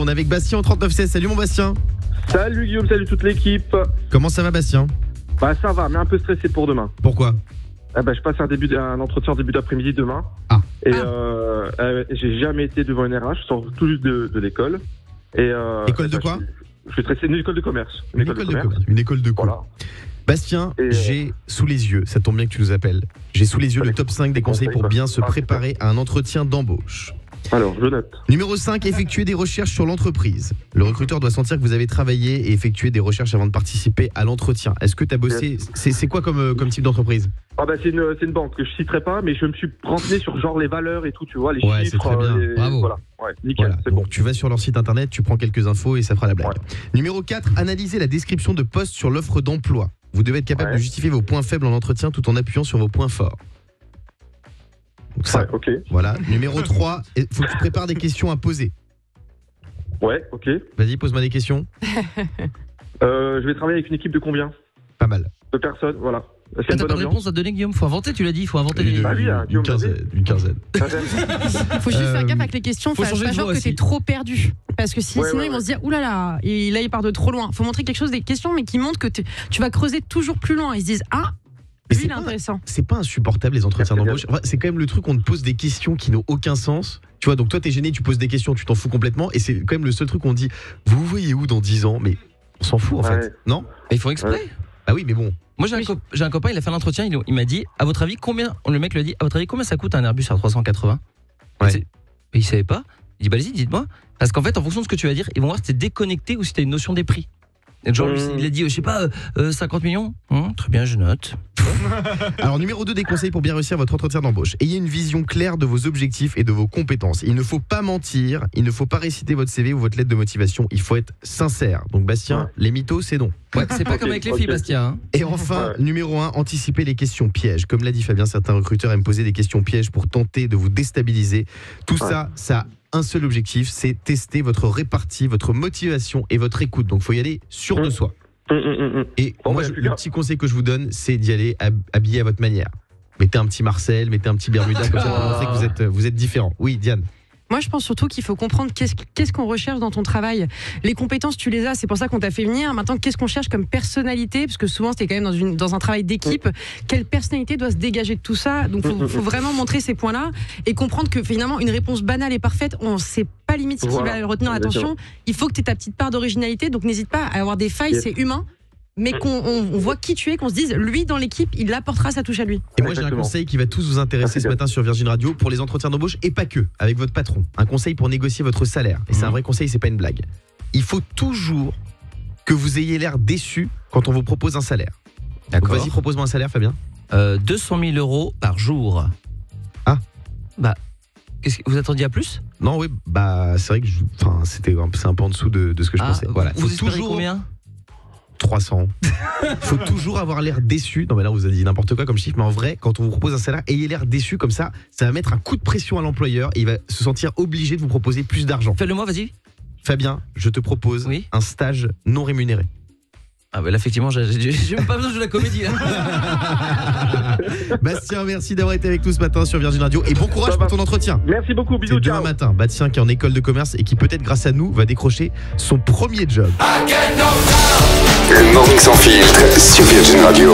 On est avec Bastien au 3916. Salut mon Bastien. Salut Guillaume, salut toute l'équipe. Comment ça va Bastien? Bah ça va, mais un peu stressé pour demain. Pourquoi? Je passe un entretien en début d'après-midi demain. Et j'ai jamais été devant une RH, je sors tout juste de l'école. École de quoi? Je suis stressé, une école de commerce. Une école de quoi? Voilà. Bastien, j'ai sous les yeux, ça tombe bien que tu nous appelles, j'ai sous les yeux le top 5 des conseils pour bien se préparer à un entretien d'embauche. Alors, je note. Numéro 5, effectuer des recherches sur l'entreprise. Le recruteur doit sentir que vous avez travaillé et effectué des recherches avant de participer à l'entretien. Est-ce que tu as bossé? C'est quoi comme type d'entreprise? C'est une banque que je citerai pas, mais je me suis renseigné sur genre les valeurs et tout, tu vois, les chiffres. C'est très bien. Bravo. Voilà. Ouais, nickel, voilà. C'est bon. Tu vas sur leur site internet, tu prends quelques infos et ça fera la blague. Numéro 4, analyser la description de poste sur l'offre d'emploi. Vous devez être capable de justifier vos points faibles en entretien tout en appuyant sur vos points forts. Donc ça, voilà. Numéro 3, il faut que tu prépares des questions à poser. Ouais, ok. Vas-y, pose-moi des questions. Je vais travailler avec une équipe de combien? Pas mal. 2 personnes, voilà. T'as pas de réponse à donner, Guillaume? Faut inventer, tu l'as dit, faut inventer les... Une quinzaine. Faut juste faire gaffe avec les questions, faut pas genre que t'es trop perdu. Parce que sinon ils vont se dire oulala, là il part de trop loin. Faut montrer quelque chose, des questions, mais qui montrent que tu vas creuser toujours plus loin. Ils se disent lui il est intéressant. C'est pas insupportable les entretiens d'embauche. Enfin, c'est quand même le truc, on te pose des questions qui n'ont aucun sens. Tu vois, donc toi t'es gêné, tu poses des questions, tu t'en fous complètement. Et c'est quand même le seul truc qu'on dit, vous vous voyez où dans 10 ans? Mais on s'en fout en fait, non? Ils font exprès. Ah oui, mais bon. Moi j'ai un copain, il a fait un entretien, il m'a dit, à votre avis combien, le mec lui a dit, à votre avis combien ça coûte un Airbus A380? Et il savait pas. Il dit bah allez-y, dites-moi. Parce qu'en fait, en fonction de ce que tu vas dire, ils vont voir si t'es déconnecté ou si t'as une notion des prix. Et genre, il a dit, je sais pas, 50 millions. Très bien, je note. Alors, numéro 2 des conseils pour bien réussir votre entretien d'embauche. Ayez une vision claire de vos objectifs et de vos compétences. Il ne faut pas mentir, il ne faut pas réciter votre CV ou votre lettre de motivation. Il faut être sincère. Donc, Bastien, les mythos, c'est non. Ouais, c'est pas comme avec les filles, Bastien. Hein. Et enfin, numéro 1, anticiper les questions pièges. Comme l'a dit Fabien, certains recruteurs aiment poser des questions pièges pour tenter de vous déstabiliser. Tout ça a un seul objectif, c'est tester votre répartie, votre motivation et votre écoute. Donc, il faut y aller sûr de soi. Et moi, le petit conseil que je vous donne, c'est d'y aller habillé à votre manière. Mettez un petit Marcel, mettez un petit Bermuda, comme ça pour montrer que vous êtes différent. Oui, Diane. Moi, je pense surtout qu'il faut comprendre qu'est-ce qu'on recherche dans ton travail. Les compétences, tu les as, c'est pour ça qu'on t'a fait venir. Maintenant, qu'est-ce qu'on cherche comme personnalité? Parce que souvent, c'était quand même dans un travail d'équipe. Quelle personnalité doit se dégager de tout ça? Donc, faut vraiment montrer ces points-là et comprendre que finalement, une réponse banale et parfaite, on ne sait pas limite ce qui va retenir l'attention. Il faut que tu aies ta petite part d'originalité. Donc, n'hésite pas à avoir des failles, c'est humain. Mais qu'on voit qui tu es, qu'on se dise, lui dans l'équipe, il apportera sa touche à lui. Et moi j'ai un conseil qui va tous vous intéresser ce matin sur Virgin Radio pour les entretiens d'embauche et pas que, avec votre patron. Un conseil pour négocier votre salaire. Et c'est un vrai conseil, c'est pas une blague. Il faut toujours que vous ayez l'air déçu quand on vous propose un salaire. D'accord. Donc vas-y, propose-moi un salaire, Fabien. 200 000 euros par jour. Ah. Bah, vous attendiez à plus? Non, oui, bah c'est vrai que c'est un peu en dessous de ce que je pensais. Voilà. Vous espérez combien? 300. Il faut toujours avoir l'air déçu. Non mais là vous avez dit n'importe quoi comme chiffre, mais en vrai quand on vous propose un salaire, ayez l'air déçu, comme ça va mettre un coup de pression à l'employeur et il va se sentir obligé de vous proposer plus d'argent. Fais-le moi, vas-y. Fabien, je te propose un stage non rémunéré. Ah bah là effectivement j'ai même pas besoin de la comédie là. Bastien, merci d'avoir été avec nous ce matin sur Virgin Radio et bon courage pour ton entretien. Merci beaucoup, bisous. C'est demain matin, Bastien qui est en école de commerce et qui peut-être grâce à nous va décrocher son premier job. Le Morning Sans Filtre sur Virgin Radio.